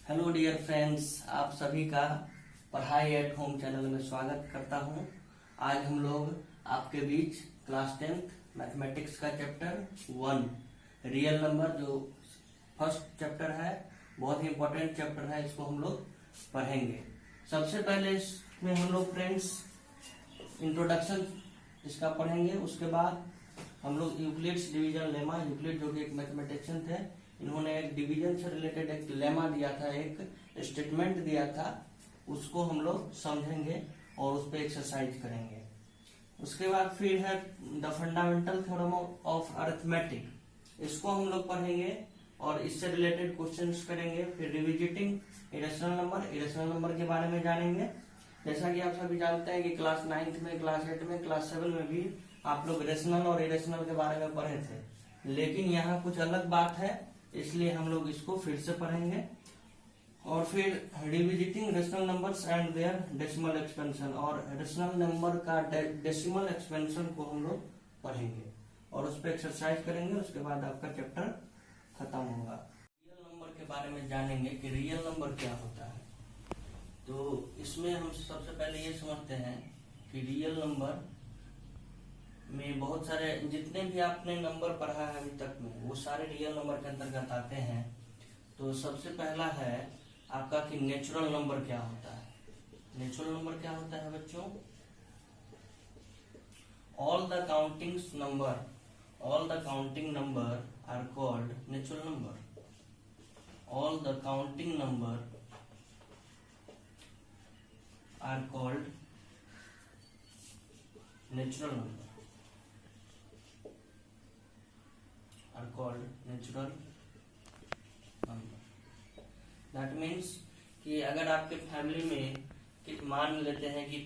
Hello dear friends, आप सभी का पढ़ाई एट होम चैनल में स्वागत करता हूं। आज हम लोग आपके बीच क्लास 10th मैथमेटिक्स का चैप्टर 1 रियल नंबर, जो फर्स्ट चैप्टर है, बहुत ही इंपॉर्टेंट चैप्टर है, इसको हम लोग पढ़ेंगे। सबसे पहले इसमें हम लोग फ्रेंड्स इंट्रोडक्शन इसका पढ़ेंगे। उसके बाद हम लोग यूक्लिड्स डिवीजन लेमा, यूक्लिड जो कि एक मैथमेटिशियन थे, इन्होंने एक डिवीजन से रिलेटेड एक लेमा दिया था, एक स्टेटमेंट दिया था, उसको हम लोग समझेंगे और उस पर एक्सरसाइज करेंगे। उसके बाद फिर है the fundamental theorem of arithmetic, इसको हम लोग पढ़ेंगे और इससे रिलेटेड क्वेश्चंस करेंगे। फिर रिविजिटिंग इरेशनल नंबर के बारे में जानेंगे। जैसा कि आप सभी जानते हैं कि क्लास 9th में, क्लास 8 में, क्लास 7 में भी आप लोग रेशनल और इरेशनल के बारे में पढ़े थे, लेकिन यहाँ कुछ अलग बात है, इसलिए हम लोग इसको फिर से पढ़ेंगे। और फिर revisiting rational numbers and their decimal expansion, और रेशनल नंबर का डेसिमल एक्सपेंशन को हम लोग पढ़ेंगे और उस पर एक्सरसाइज करेंगे। उसके बाद आपका चैप्टर खत्म होगा। रियल नंबर के बारे में जानेंगे कि रियल नंबर क्या होता है। तो इसमें हम सबसे पहले ये समझते हैं कि रियल नंबर में बहुत सारे, जितने भी आपने नंबर पढ़ा है अभी तक में, वो सारे रियल नंबर के अंतर्गत आते हैं। तो सबसे पहला है आपका कि नेचुरल नंबर क्या होता है। नेचुरल नंबर क्या होता है बच्चों? All the counting number are called natural number. All the counting number are called natural number, That means कि अगर आपके फैमिली में कि मान लेते हैं कि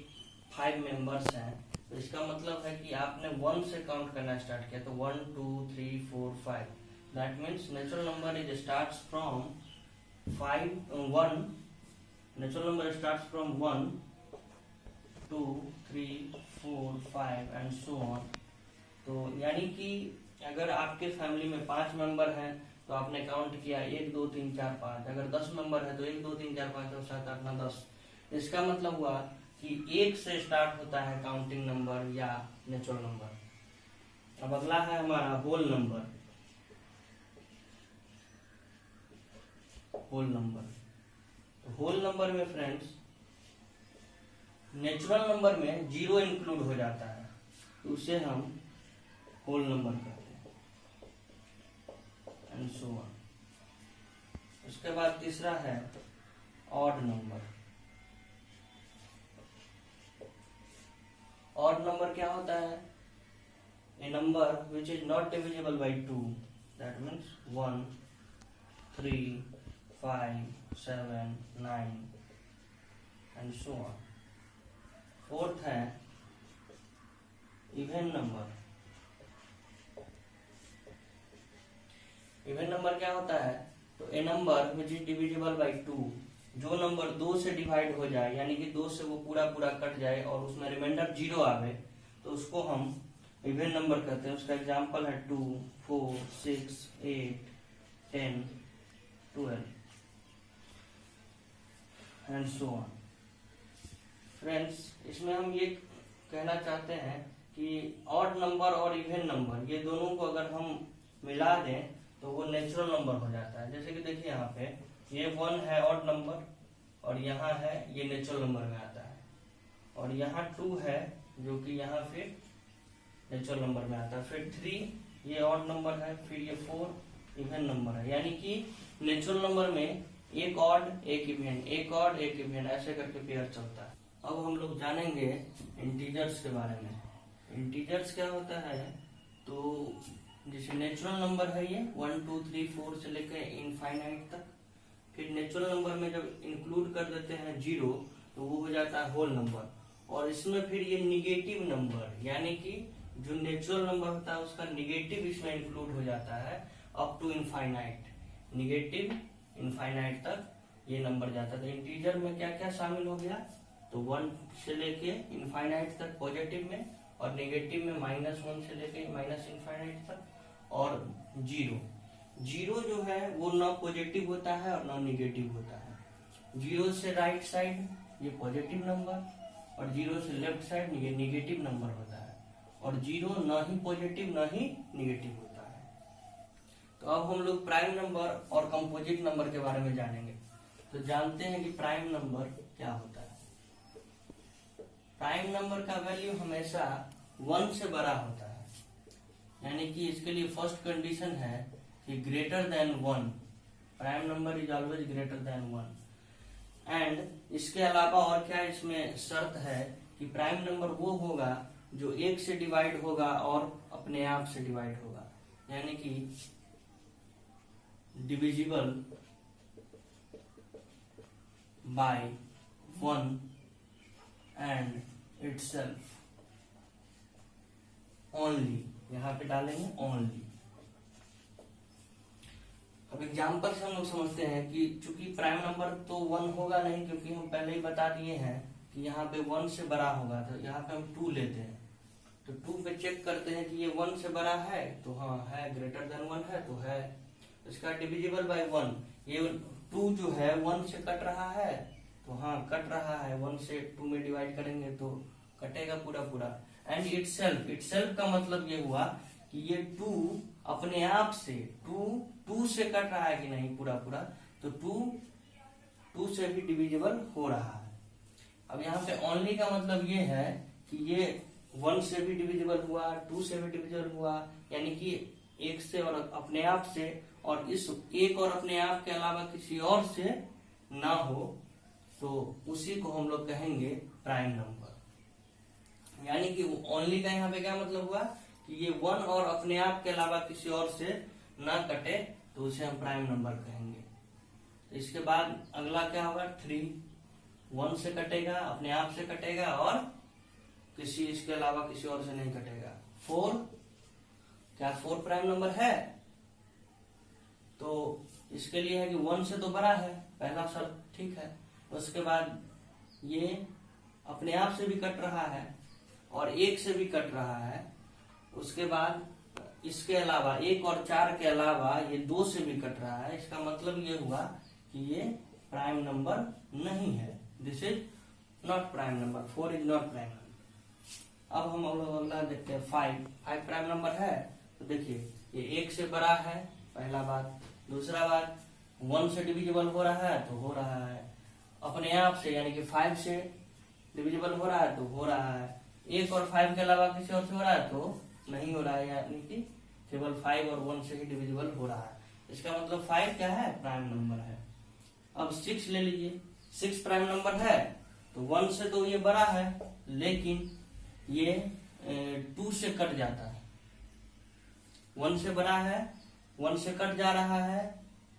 5 मेंबर्स हैं, तो इसका मतलब है कि आपने 1 से काउंट करना स्टार्ट किया, तो 1 2 3 4 5। That means natural number is starts from 1। Natural number starts from 1 2 3 4 5 and so on. तो यानी कि अगर आपके फैमिली में 5 मेंबर हैं तो आपने काउंट किया 1 2 3 4 5। अगर 10 मेंबर है तो 1 2 3 4 5 6 7 8 9 10। इसका मतलब हुआ कि 1 से स्टार्ट होता है काउंटिंग नंबर या नेचुरल नंबर। अब अगला है हमारा होल नंबर। होल नंबर में फ्रेंड्स नेचुरल नंबर में 0 इंक्लूड हो जाता है, तो उसे हम होल नंबर कहते हैं, एंड सो ऑन। उसके बाद तीसरा है ऑड नंबर। ऑड नंबर क्या होता है? A number which is not divisible by 2, that means 1 3 5 7 9 and so on. Fourth है इवन नंबर। इवन नंबर क्या होता है? तो a number which is divisible by 2, जो नंबर 2 से डिवाइड हो जाए, यानी कि 2 से वो पूरा कट जाए और उसमें रिमाइंडर 0 आवे, तो उसको हम इवन नंबर कहते हैं। उसका एग्जांपल है 2 4 6 8 10 12 एंड सो ऑन। फ्रेंड्स, इसमें हम ये कहना चाहते हैं कि ऑड नंबर और इवन नंबर, ये दोनों को अगर हम मिला दें तो वो नेचुरल नंबर हो जाता है। जैसे कि देखिए यहाँ पे ये 1 है ऑड नंबर, और यहाँ है ये नेचुरल नंबर में आता है, और यहाँ 2 है जो कि यहाँ फिर नेचुरल नंबर में आता है। फिर 3 ये ऑड नंबर है, फिर ये 4 इवन नंबर है। यानी कि नेचुरल नंबर में एक ऑड एक इवन, एक ऑड एक इवन, ऐसे करके पेयर चलता है। अब हम लोग जानेंगे इंटीजर्स के बारे में। इंटीजर्स क्या होता है? तो जैसे नेचुरल नंबर है ये 1 2 3 4 से लेकर इनफाइनाइट तक। फिर नेचुरल नंबर में जब इंक्लूड कर देते हैं 0, तो वो हो जाता है होल नंबर। और इसमें फिर ये निगेटिव नंबर, यानी कि जो नेचुरल नंबर होता है उसका निगेटिव इसमें इंक्लूड हो जाता है up to infinite. Negative infinite तक ये नंबर जाता है। तो इंटीजर में क्या क्या शामिल हो गया? तो 1 से लेके इनफाइनाइट तक पॉजिटिव में, और नेगेटिव में -1 से लेके -इनफाइनाइट तक, और 0। जीरो जो है वो ना पॉजिटिव होता है और ना निगेटिव होता है। जीरो से राइट साइड ये पॉजिटिव नंबर और जीरो से लेफ्ट साइड ये निगेटिव नंबर होता है, और जीरो ना ही पॉजिटिव ना ही निगेटिव होता है। तो अब हम लोग प्राइम नंबर और कंपोजिट नंबर के बारे में जानेंगे। तो जानते हैं कि प्राइम नंबर क्या होता है। प्राइम नंबर का वैल्यू हमेशा 1 से बड़ा होता है, यानी कि इसके लिए फर्स्ट कंडीशन है कि greater than 1। Prime number is always greater than 1। And इसके अलावा और क्या इसमें शर्त है कि प्राइम नंबर वो होगा जो 1 से डिवाइड होगा और अपने आप से डिवाइड होगा, यानी कि divisible by 1 and itself only. यहां पे डालेंगे ओनली। अब एग्जाम्पल से हम लोग समझते हैं कि चूंकि प्राइम नंबर तो 1 होगा नहीं, क्योंकि हम पहले ही बता दिए हैं कि यहाँ पे 1 से बड़ा होगा। तो यहाँ पे हम 2 लेते हैं, तो 2 पे चेक करते हैं कि ये 1 से बड़ा है, तो हाँ है, ग्रेटर देन 1 है तो है। इसका डिविजिबल बाय 1, ये 2 जो है 1 से कट रहा है, तो हाँ कट रहा है, 1 से 2 में डिवाइड करेंगे तो कटेगा पूरा पूरा। एंड इटसेल्फ का मतलब ये हुआ कि ये 2 अपने आप से 2 से कट रहा है कि नहीं पूरा पूरा, तो 2 से भी डिविजिबल हो रहा है। अब यहाँ पे ओनली का मतलब ये है कि ये 1 से भी डिविजिबल हुआ, 2 से भी डिविजिबल हुआ, यानी कि 1 से और अपने आप से, और इस एक और अपने आप के अलावा किसी और से ना हो, तो उसी को हम लोग कहेंगे प्राइम नंबर। यानी कि ओनली का यहाँ पे क्या मतलब हुआ कि ये 1 और अपने आप के अलावा किसी और से ना कटे, तो उसे हम प्राइम नंबर कहेंगे। इसके बाद अगला क्या होगा, 3 1 से कटेगा, अपने आप से कटेगा और किसी इसके अलावा किसी और से नहीं कटेगा। 4, क्या 4 प्राइम नंबर है? तो इसके लिए है कि 1 से तो बड़ा है, पहला शर्त ठीक है। उसके बाद ये अपने आप से भी कट रहा है और 1 से भी कट रहा है। उसके बाद इसके अलावा 1 और 4 के अलावा ये 2 से भी कट रहा है। इसका मतलब ये हुआ कि ये प्राइम नंबर नहीं है। This is not prime number. 4 is not prime number. अब हम अगला देखते हैं 5 प्राइम नंबर है। तो देखिए ये 1 से बड़ा है, पहला बात। दूसरा बात 1 से डिविजिबल हो रहा है तो हो रहा है, अपने आप से यानी कि 5 से डिविजिबल हो रहा है तो हो रहा है, 1 और 5 के अलावा किसी और से हो रहा है तो नहीं हो रहा है, यानी कि केवल 5 और 1 से ही डिविजिबल हो रहा है। इसका मतलब 5 क्या है, प्राइम नंबर है। अब 6 ले लीजिए, 6 प्राइम नंबर है। तो 1 से तो ये बड़ा है, लेकिन ये 2 से कट जाता है। 1 से बड़ा है, 1 से कट जा रहा है,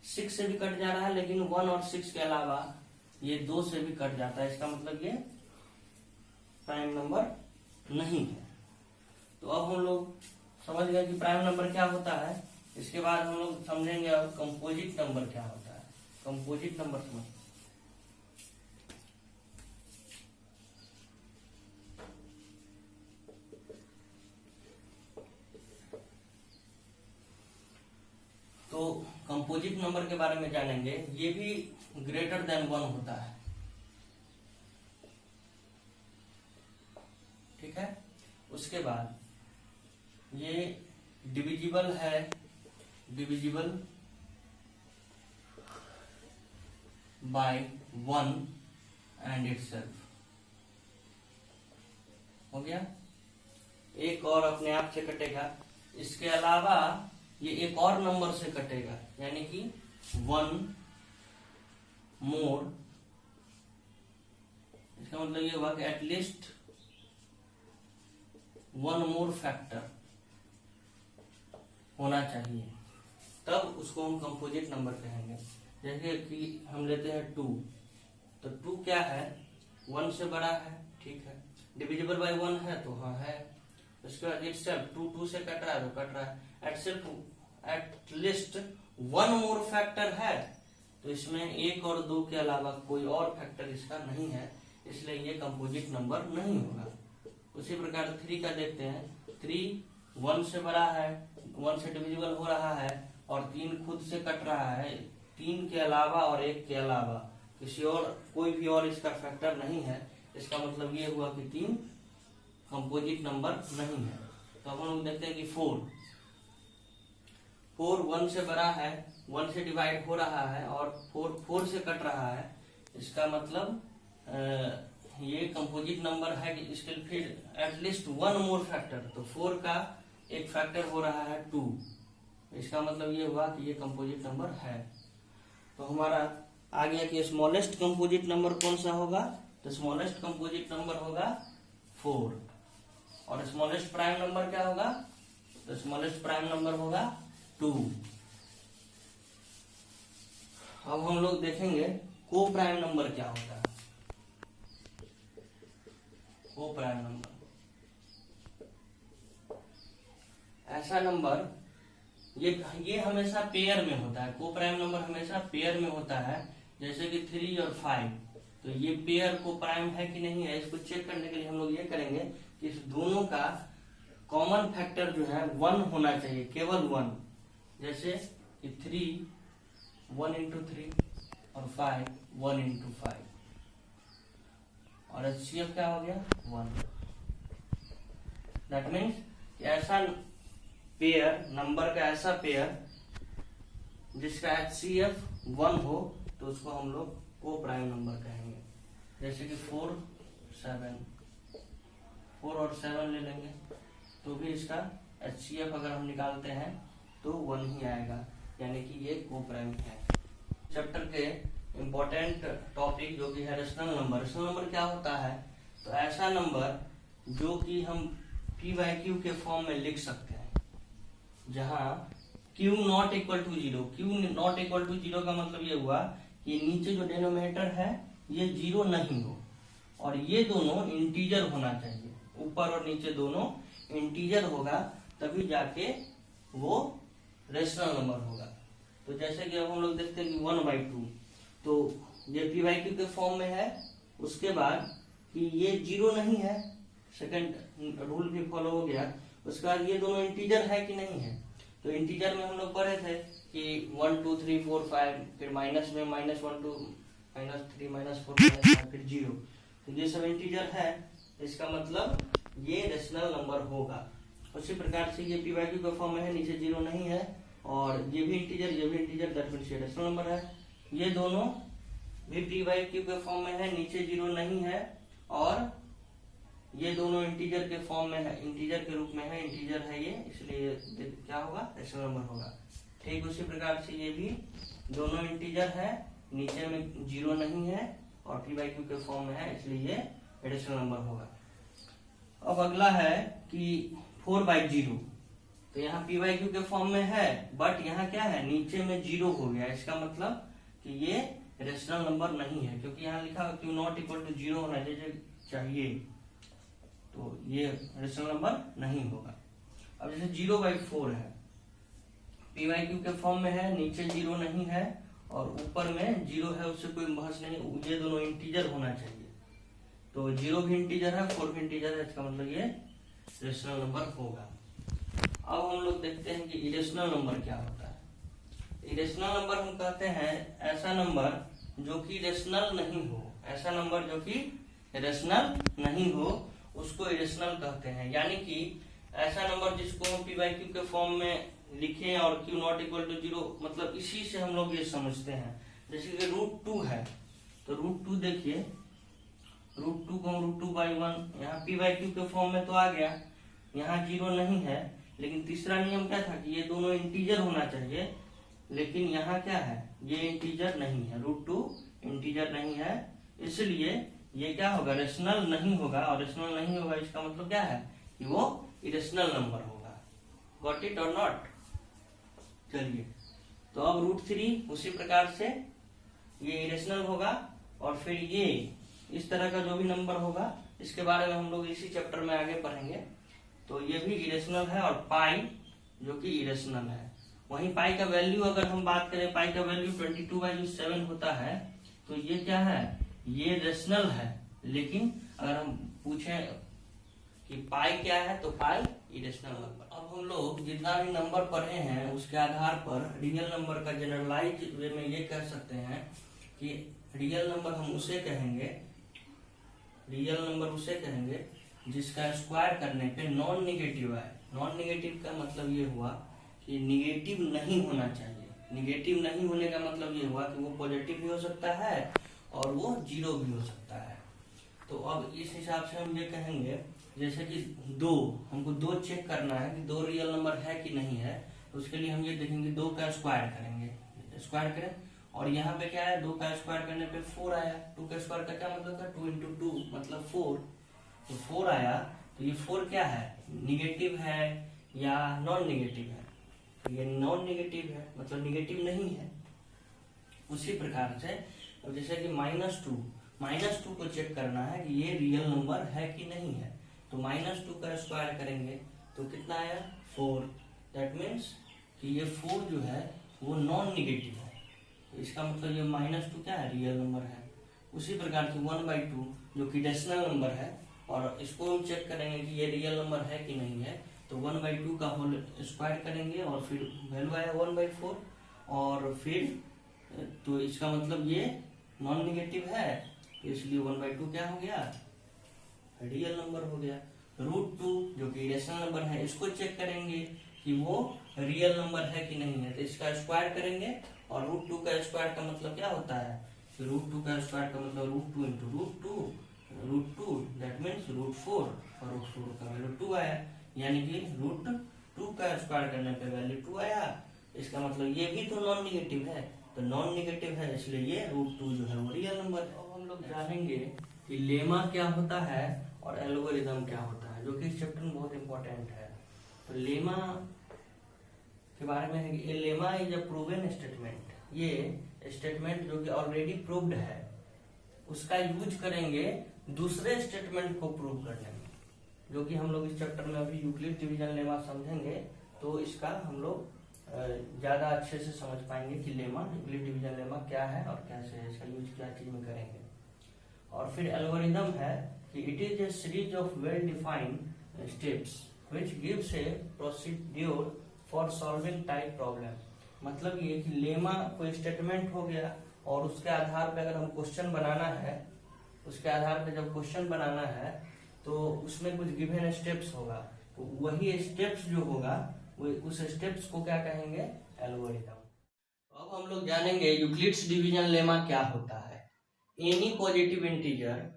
6 से भी कट जा रहा है, लेकिन 1 और 6 के अलावा ये 2 से भी कट जाता है। इसका मतलब ये प्राइम नंबर नहीं है। तो अब हम लोग समझ गए कि प्राइम नंबर क्या होता है। इसके बाद हम लोग समझेंगे अब कंपोजिट नंबर क्या होता है। कंपोजिट नंबर समझ, तो कंपोजिट नंबर के बारे में जानेंगे। ये भी ग्रेटर देन 1 होता है, ठीक है। उसके बाद ये डिविजिबल है, डिविजिबल बाय 1 एंड इटसेल्फ। हो गया, एक और अपने आप से कटेगा। इसके अलावा ये एक और नंबर से कटेगा, यानी कि 1 मोर। इसका मतलब ये हुआ कि एटलीस्ट 1 मोर फैक्टर होना चाहिए, तब उसको हम कंपोजिट नंबर कहेंगे। जैसे कि हम लेते हैं 2, तो 2 क्या है, 1 से बड़ा है, ठीक है, डिविजिबल बाय 1 है तो हाँ है। उसके बाद इटसेल्फ 2 से कट रहा है तो कट रहा है। एटलीस्ट 1 मोर फैक्टर है, तो इसमें 1 और 2 के अलावा कोई और फैक्टर इसका नहीं है, इसलिए ये कंपोजिट नंबर नहीं होगा। उसी प्रकार 3 का देखते हैं। 3 1 से बड़ा है, 1 से डिविजिबल हो रहा है और 3 खुद से कट रहा है, 3 के अलावा और 1 के अलावा किसी और कोई भी और इसका फैक्टर नहीं है, इसका मतलब ये हुआ कि 3 कंपोजिट नंबर नहीं है। तो हम लोग देखते हैं कि 4 1 से बड़ा है, 1 से डिवाइड हो रहा है और 4 से कट रहा है, इसका मतलब ये कंपोजिट नंबर है कि इसके फिर एटलीस्ट 1 मोर फैक्टर, तो 4 का एक फैक्टर हो रहा है 2, इसका मतलब ये हुआ कि ये कंपोजिट नंबर है। तो हमारा आ गया कि स्मॉलेस्ट कंपोजिट नंबर कौन सा होगा, तो स्मॉलेस्ट कंपोजिट नंबर होगा 4 और स्मॉलेस्ट प्राइम नंबर क्या होगा, तो स्मॉलेस्ट प्राइम नंबर होगा 2। अब हम लोग देखेंगे को प्राइम नंबर क्या होता है। को प्राइम नंबर ऐसा नंबर ये हमेशा पेयर में होता है, को प्राइम नंबर हमेशा पेयर में होता है, जैसे कि 3 और 5, तो ये पेयर को प्राइम है कि नहीं है, इसको चेक करने के लिए हम लोग ये करेंगे कि इस दोनों का कॉमन फैक्टर जो है 1 होना चाहिए, केवल 1, जैसे कि 3 1 into 3 और 5 1 into 5 और HCF क्या हो गया 1। दैट मीन्स ऐसा पेयर, नंबर का ऐसा पेयर जिसका HCF 1 हो तो उसको हम लोग को प्राइम नंबर कहेंगे, जैसे कि 4 और 7 ले लेंगे तो भी इसका HCF अगर हम निकालते हैं तो 1 ही आएगा, यानी कि ये को प्राइम है। चैप्टर के इम्पोर्टेंट टॉपिक जो कि है रेशनल नंबर। रेशनल नंबर क्या होता है, तो ऐसा नंबर जो कि हम p/q के फॉर्म में लिख सकते हैं, जहां q not equal to 0। q not equal to 0 का मतलब ये हुआ कि नीचे जो डिनोमिनेटर है ये 0 नहीं हो और ये दोनों इंटीजर होना चाहिए, ऊपर और नीचे दोनों इंटीजर होगा तभी जाके वो रेशनल नंबर होगा। तो जैसे कि अब हम लोग देखते हैं कि 1/2, तो ये p/q के फॉर्म में है, उसके बाद कि ये 0 नहीं है, सेकंड रूल भी फॉलो हो गया, उसके बाद ये दोनों इंटीजर है कि नहीं है, तो इंटीजर में हम लोग पढ़े थे कि 1 2 3 4 5, फिर माइनस में -1 2 -3 -4 -5 फिर 0, तो ये सब इंटीजर है, इसका मतलब ये रेशनल नंबर होगा। उसी प्रकार से ये p/q के फॉर्म में है, नीचे 0 नहीं है और ये भी इंटीजर, दैट मींस ये रेशनल नंबर है। ये दोनों भी p/q के फॉर्म में है, नीचे 0 नहीं है और ये दोनों इंटीजर के फॉर्म में है, इंटीजर के रूप में है, इंटीजर है ये, इसलिए क्या होगा रेशनल नंबर होगा। ठीक उसी प्रकार से ये भी दोनों इंटीजर है, नीचे में 0 नहीं है और p/q के फॉर्म में है, इसलिए ये रेशनल नंबर होगा। अब अगला है कि 4/0, तो यहाँ p/q के फॉर्म में है बट यहाँ क्या है, नीचे में 0 हो गया, इसका मतलब कि ये रेशनल नंबर नहीं है, क्योंकि यहाँ लिखा है q नॉट इक्वल टू 0 होना चाहिए, तो ये रेशनल नंबर नहीं होगा। अब जैसे 0/4 है, p/q के फॉर्म में है, नीचे 0 नहीं है और ऊपर में 0 है, उससे कोई बहस नहीं, ये दोनों इंटीजर होना चाहिए, तो 0 भी इंटीजर है 4 भी इंटीजर है, इसका मतलब ये रेशनल नंबर होगा। अब हम लोग देखते हैं कि इरेशनल नंबर क्या होता है। इरेशनल नंबर हम कहते हैं ऐसा नंबर जो कि रेशनल नहीं हो, ऐसा नंबर जो कि रेशनल नहीं हो उसको इरेशनल कहते हैं, यानी कि ऐसा नंबर जिसको हम p/q के फॉर्म में लिखें और q नॉट इक्वल टू 0, मतलब इसी से हम लोग ये समझते हैं। जैसे कि √2 है, तो √2 देखिए, √2 को हम √2/1, यहाँ p/q के फॉर्म में तो आ गया, यहाँ 0 नहीं है, लेकिन तीसरा नियम क्या था कि ये दोनों इंटीजर होना चाहिए, लेकिन यहाँ क्या है, ये इंटीजर नहीं है, √2 इंटीजर नहीं है, इसलिए ये क्या होगा, रेशनल नहीं होगा, और रेशनल नहीं होगा इसका मतलब क्या है कि वो इरेशनल नंबर होगा। गॉट इट और नॉट? चलिए, तो अब √3 उसी प्रकार से ये इरेशनल होगा, और फिर ये इस तरह का जो भी नंबर होगा इसके बारे में हम लोग इसी चैप्टर में आगे पढ़ेंगे। तो ये भी इरेशनल है, और पाई जो कि इरेशनल है। वहीं पाई का वैल्यू अगर हम बात करें, पाई का वैल्यू 22/7 होता है, तो ये क्या है, ये रेशनल है। लेकिन अगर हम पूछें कि पाई क्या है, तो पाई इरेशनल नंबर। अब हम लोग जितना भी नंबर पढ़े हैं उसके आधार पर रियल नंबर का जनरलाइज वे में ये कह सकते हैं कि रियल नंबर हम उसे कहेंगे, रियल नंबर उसे कहेंगे जिसका स्क्वायर करने पे नॉन निगेटिव आए। नॉन निगेटिव का मतलब ये हुआ कि निगेटिव नहीं होना चाहिए। निगेटिव नहीं होने का मतलब ये हुआ कि वो पॉजिटिव भी हो सकता है और वो जीरो भी हो सकता है। तो अब इस हिसाब से हम ये कहेंगे, जैसे कि दो, हमको दो चेक करना है कि दो रियल नंबर है कि नहीं है, तो उसके लिए हम ये देखेंगे दो का स्क्वायर करेंगे, स्क्वायर करें, और यहाँ पे क्या है, दो का स्क्वायर करने पे 4 आया। 2 का स्क्वायर का क्या मतलब था, 2 × 2 मतलब 4, तो 4 आया। तो ये 4 क्या है, निगेटिव है या नॉन निगेटिव है, तो ये नॉन निगेटिव है, मतलब निगेटिव नहीं है। उसी प्रकार से अब जैसे कि -2 को चेक करना है कि ये रियल नंबर है कि नहीं है, तो -2 का स्क्वायर करेंगे तो कितना आया, 4। दैट मीन्स कि ये 4 जो है वो नॉन निगेटिव है, तो इसका मतलब ये -2 क्या है, रियल नंबर है। उसी प्रकार से 1/2 जो कि डेसिमल नंबर है, और इसको हम चेक करेंगे कि ये रियल नंबर है कि नहीं है, तो 1/2 का होल स्क्वायर करेंगे और फिर वैल्यू आया 1/4, और फिर तो इसका मतलब ये नॉन निगेटिव है, तो इसलिए 1/2 क्या हो गया, रियल नंबर हो गया। √2 जो कि इरेशनल नंबर है, इसको चेक करेंगे कि वो रियल नंबर है कि नहीं है, तो इसका स्क्वायर करेंगे, और √2 का स्क्वायर का मतलब क्या होता है, तो √2 का स्क्वायर का मतलब √2 × √2 दैट मीन्स √4, और √4 का वैल्यू 2 आया, यानी कि √2 का स्क्वायर करने पे वैल्यू 2 आया। इसका मतलब ये भी तो नॉन निगेटिव है, तो नॉन निगेटिव है इसलिए ये √2 जो है वो रियल नंबर है। अब हम लोग जानेंगे कि लेमा क्या होता है और एल्गोरिदम क्या होता है, जो कि इस चैप्टर में बहुत इंपॉर्टेंट है। तो लेमा के बारे में है कि lemma is a proven statement, ये स्टेटमेंट जो कि ऑलरेडी प्रूव्ड है उसका यूज करेंगे दूसरे स्टेटमेंट को प्रूव करने में, जो कि हम लोग इस चैप्टर में अभी यूक्लिड डिवीजन लेमा समझेंगे, तो इसका हम लोग ज्यादा अच्छे से समझ पाएंगे कि लेमा, यूक्लिड डिवीजन लेमा क्या है और कैसे इसका यूज क्या चीज में करेंगे। और फिर एल्गोरिदम है कि it is a series of well defined steps which gives A procedure for solving type problem. मतलब ये कि लेमा कोई स्टेटमेंट हो गया और उसके आधार पर अगर हम क्वेश्चन बनाना है, उसके आधार पर जब क्वेश्चन बनाना है तो उसमें कुछ गिवन स्टेप्स होगा, तो वही स्टेप्स जो होगा वो उस स्टेप्स को क्या कहेंगे, एल्गोरिथम। अब हम लोग जानेंगे यूक्लिड्स डिवीजन लेमा क्या होता है। Any positive integer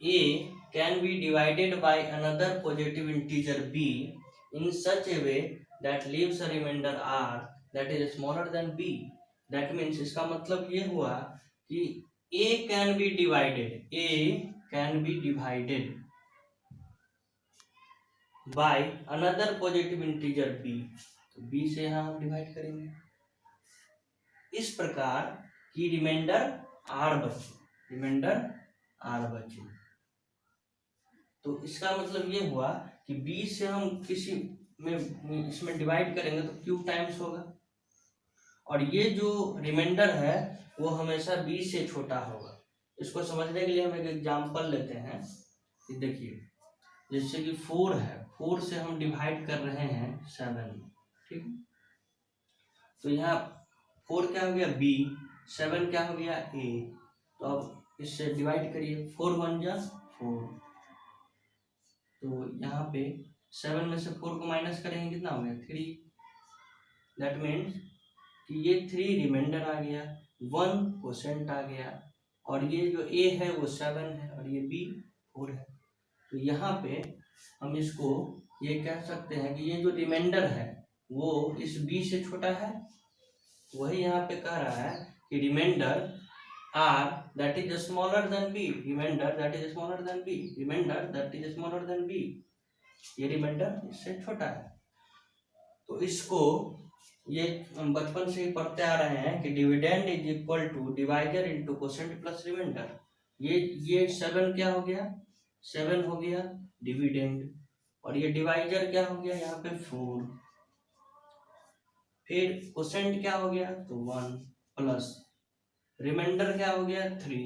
a can be divided by another positive integer b in such a way that leaves a remainder r that is smaller than b. That means इसका मतलब ये हुआ कि a can be divided by another positive integer b, तो b से यहाँ हम divide करेंगे, इस प्रकार की रिमाइंडर r बचे। तो इसका मतलब ये हुआ कि b से हम किसी में इसमें डिवाइड करेंगे तो q टाइम्स होगा, और ये जो रिमाइंडर है वो हमेशा b से छोटा होगा। इसको समझने के लिए हम एक एग्जांपल लेते हैं कि देखिए, जैसे कि 4 है, 4 से हम डिवाइड कर रहे हैं 7, ठीक है, तो यहाँ 4 क्या हो गया b, 7 क्या हो गया a, तो अब इससे डिवाइड करिए, 4 × 1 = 4, तो यहाँ पे 7 में से 4 को माइनस करेंगे कितना हो गया, 3। दैट मीन्स कि ये 3 रिमाइंडर आ गया, 1 क्वोशेंट आ गया, और ये जो a है वो 7 है और ये b 4 है। तो यहाँ पे हम इसको ये कह सकते हैं कि ये जो रिमाइंडर है वो इस b से छोटा है। वही यहाँ पे कह रहा है कि reminder r that is smaller than b, remainder that is smaller than b, remainder that is smaller than b, ये रिमाइंडर इससे छोटा है। तो इसको ये बचपन से ही पढ़ते आ रहे हैं कि dividend is equal to divisor into quotient plus remainder. ये 7 क्या हो गया, 7 हो गया डिविडेंड, और ये डिवाइजर क्या हो गया यहाँ पे 4, फिर क्वोशेंट क्या हो गया तो 1 प्लस रिमाइंडर क्या हो गया 3।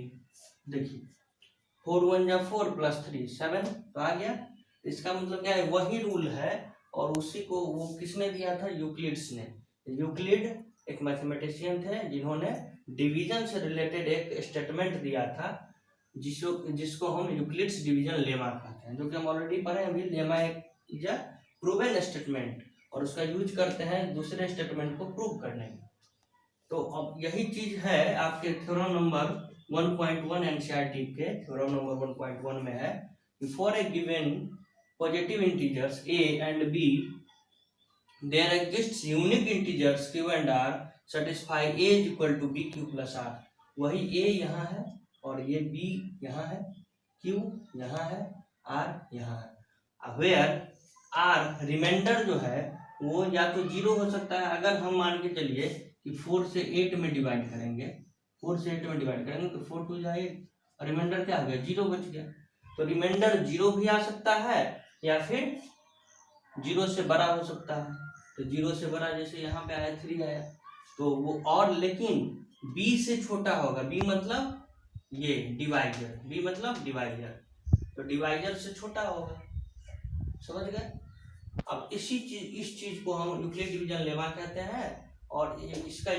देखिए 4 × 1 = 4 प्लस 3 7, तो आ गया इसका मतलब क्या है, वही रूल है और उसी को वो किसने दिया था, यूक्लिड्स ने। यूक्लिड एक मैथमेटिशियन थे जिन्होंने डिवीजन से रिलेटेड एक स्टेटमेंट दिया था जिसको हम यूक्लिड्स डिवीजन लेमा कहते हैं, जो कि हम ऑलरेडी पढ़े हैं अभी। लेमा एक इज अ प्रूवन स्टेटमेंट और उसका यूज करते हैं दूसरे स्टेटमेंट को प्रूव करने में। तो अब यही चीज है आपके थ्योरम नंबर 1.1 एनसीईआरटी के थ्योरम नंबर 1.1 में है, for a given positive integers a and b there exists unique integers q and r satisfy a is equal to b q plus r। वही a यहाँ है और ये b यहाँ है, q यहाँ है, r यहाँ है। where r रिमाइंडर जो है वो या तो 0 हो सकता है, अगर हम मान के चलिए कि 4 से 8 में डिवाइड करेंगे, 4 से 8 में डिवाइड करेंगे तो 4 2 जाए और रिमाइंडर क्या हो गया, 0 बच गया। तो रिमाइंडर 0 भी आ सकता है या फिर 0 से बड़ा हो सकता है। तो 0 से बड़ा जैसे यहाँ पे आया 3 आया, तो वो और लेकिन b से छोटा होगा। b मतलब ये डिवाइजर, b मतलब डिवाइजर, तो डिवाइजर से छोटा होगा, समझ गए। अब इस चीज को हम यूक्लिड डिवीजन लेमा कहते हैं और इसका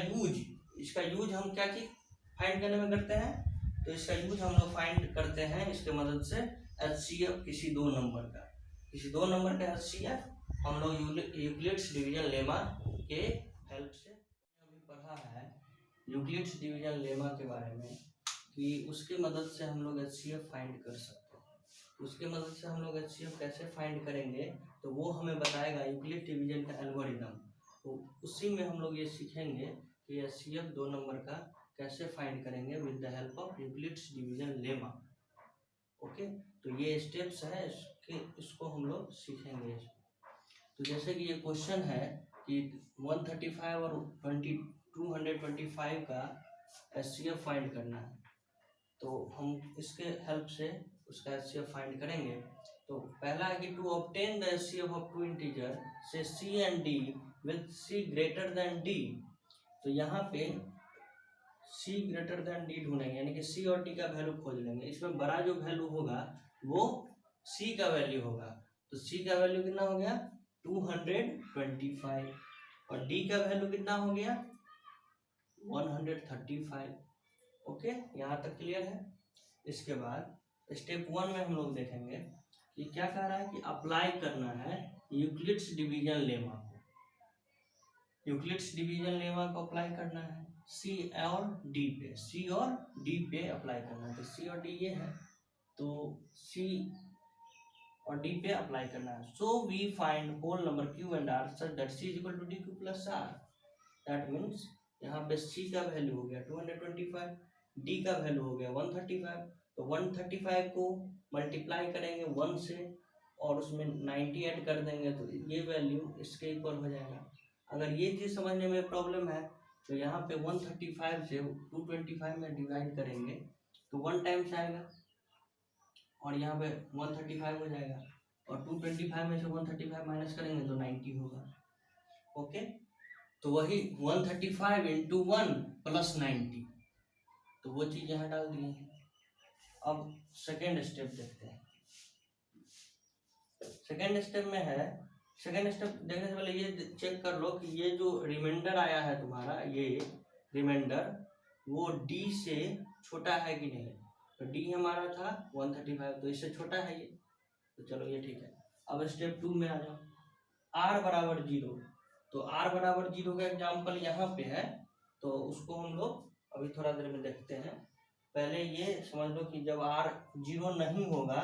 यूज हम क्या चीज फाइंड करने में करते हैं, तो इसका यूज हम लोग फाइंड करते हैं इसके मदद से एचसीएफ किसी दो नंबर का एचसीएफ हम लोग यूक्लिड्स डिवीजन लेमा के हेल्प से अभी पढ़ा है यूक्लिड्स डिवीजन लेमा के बारे में कि उसके मदद से हम लोग एचसीएफ फाइंड कर सकते हैं। उसके मदद से हम लोग एचसीएफ कैसे फाइंड करेंगे तो वो हमें बताएगा यूक्लिड डिवीजन का एल्गोरिदम। तो उसी में हम लोग ये सीखेंगे कि एचसीएफ 2 नंबर का कैसे फाइंड करेंगे with the help of Euclid's division lemma. Okay, तो ये स्टेप्स है इसको हम लोग सीखेंगे। तो जैसे कि ये क्वेश्चन है कि 135 और 225 का एचसीएफ फाइंड करना है, तो हम इसके हेल्प से उसका एचसीएफ फाइंड करेंगे। तो पहला है कि to obtain the HCF of two integer से c and d with c greater than d। तो यहाँ पे c ग्रेटर देन d ढूंढेंगे, यानी कि c और d का वैल्यू खोज लेंगे। इसमें बड़ा जो वैल्यू होगा वो c का वैल्यू होगा, तो c का वैल्यू कितना हो गया 225 और d का वैल्यू कितना हो गया 135। ओके, यहाँ तक क्लियर है। इसके बाद स्टेप 1 में हम लोग देखेंगे कि क्या कह रहा है कि अप्लाई करना है यूक्लिड्स डिवीजन लेमा को। यूक्लिड्स डिवीजन लेमा को अप्लाई करना है C और D पे, C और D पे अप्लाई करना है। तो C और D ये है, तो C और D पे अप्लाई करना है। So we find whole number Q and R such that C is equal to DQ plus R। That means यहाँ पे C का वैल्यू हो गया 225, D का वैल्यू हो गया 135। तो 135 को मल्टीप्लाई करेंगे 1 से और उसमें 90 ऐड कर देंगे तो ये वैल्यू इसके इक्वल हो जाएगा। अगर ये चीज़ समझने में प्रॉब्लम है तो यहाँ पे 135 से 225 में डिवाइड करेंगे तो 1 टाइम्स आएगा और यहाँ पे 135 हो जाएगा और 225 में से 135 माइनस करेंगे तो 90 होगा। ओके, तो वही 135 इंटू 1 प्लस 90, तो वो चीज़ यहाँ डाल दी है। अब सेकेंड स्टेप देखते हैं। सेकेंड स्टेप में है, सेकेंड स्टेप देखने से पहले ये चेक कर लो कि ये जो रिमाइंडर आया है तुम्हारा, ये रिमाइंडर वो D से छोटा है कि नहीं। तो D हमारा था 135, तो इससे छोटा है ये, तो चलो ये ठीक है। अब स्टेप 2 में आ जाओ, R बराबर 0। तो R बराबर 0 का एग्जाम्पल यहाँ पे है, तो उसको हम लोग अभी थोड़ा देर में देखते हैं। पहले ये समझ लो कि जब R 0 नहीं होगा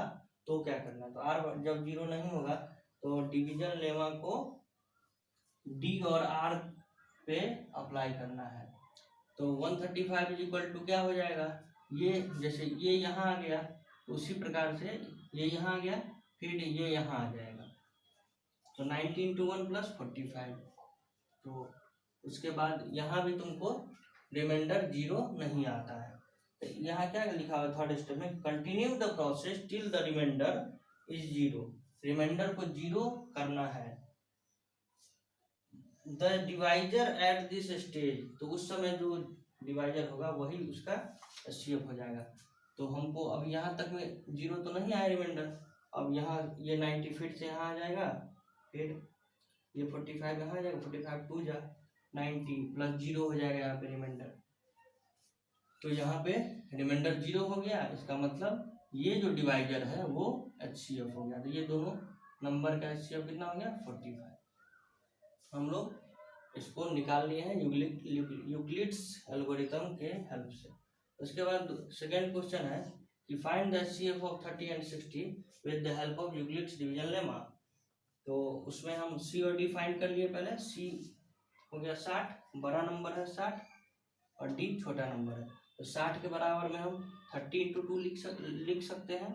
तो क्या करना है। तो R जब 0 नहीं होगा तो डिवीजन लेमा को D और R पे अप्लाई करना है। तो 135 इज इक्वल टू क्या हो जाएगा, ये जैसे ये यहाँ आ गया तो उसी प्रकार से ये यहाँ आ गया, फिर ये यहाँ आ जाएगा। तो 90 इंटू 1 प्लस 45। तो उसके बाद यहाँ भी तुमको रिमाइंडर 0 नहीं आता है। तो यहाँ क्या लिखा हुआ थर्ड स्टेप में, continue the process till the remainder is 0। Remainder को 0 करना है। The divisor at this stage, तो उस समय जो डिवाइजर होगा वही उसका एचसीएफ हो जाएगा। तो हमको अब यहाँ तक में 0 तो नहीं आया रिमाइंडर, अब यहाँ ये 90 फिर से यहाँ आ जाएगा, फिर ये 45 यहाँ आ जाएगा, 45 2 जा 90 प्लस 0 हो जाएगा यहाँ पे रिमाइंडर। तो यहाँ पे रिमाइंडर 0 हो गया, इसका मतलब ये जो डिवाइजर है वो HCF हो गया। तो ये दोनों नंबर का HCF कितना हो गया 45। हम लोग इसको निकाल लिए हैं यूक्लिड्स एल्गोरिथम के हेल्प से। उसके बाद सेकेंड क्वेश्चन है कि find the HCF of 30 and 60 with the help of Euclid's division lemma. तो उसमें हम C और D फाइंड कर लिए पहले। C हो गया 60, बड़ा नंबर है 60, और D छोटा नंबर है। तो 60 के बराबर में हम 30 इंटू 2 लिख सकते हैं,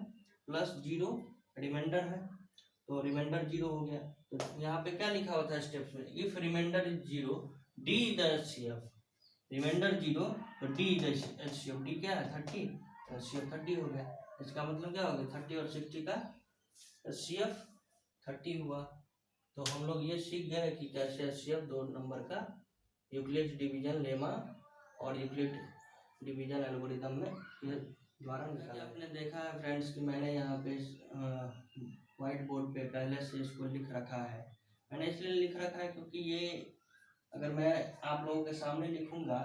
प्लस 0 रिमाइंडर है, तो रिमाइंडर 0 हो गया। तो यहाँ पे क्या लिखा हुआ था स्टेप्स में, if remainder is 0 D is the HCF, remainder 0 तो D is the HCF, D क्या है 30, तो HCF 30 हो गया। इसका मतलब क्या हो गया 30 और 60 का HCF 30 हुआ। तो हम लोग ये सीख गए कि कैसे HCF दो नंबर का यूक्लिड डिवीजन लेमा और यूक्लिड डिवीजन एल्गोरिथम में ये द्वारा निकाला। आपने देखा है फ्रेंड्स कि मैंने यहाँ पे व्हाइट बोर्ड पे पहले से इसको लिख रखा है। मैंने इसलिए लिख रखा है क्योंकि ये अगर मैं आप लोगों के सामने लिखूंगा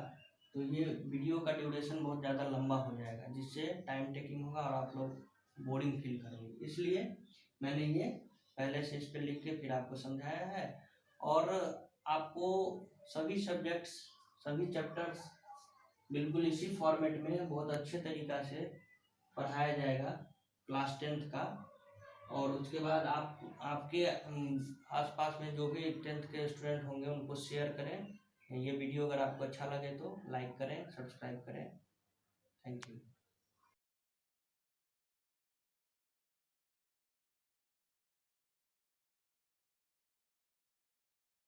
तो ये वीडियो का ड्यूरेशन बहुत ज़्यादा लंबा हो जाएगा, जिससे टाइम टेकिंग होगा और आप लोग बोरिंग फील करेंगे। इसलिए मैंने ये पहले से इस पर लिख के फिर आपको समझाया है। और आपको सभी सब्जेक्ट्स, सभी चैप्टर्स बिल्कुल इसी फॉर्मेट में बहुत अच्छे तरीक़ा से पढ़ाया जाएगा क्लास 10th का। और उसके बाद आप आपके आसपास में जो भी 10th के स्टूडेंट होंगे उनको शेयर करें। ये वीडियो अगर आपको अच्छा लगे तो लाइक करें, सब्सक्राइब करें। Thank you.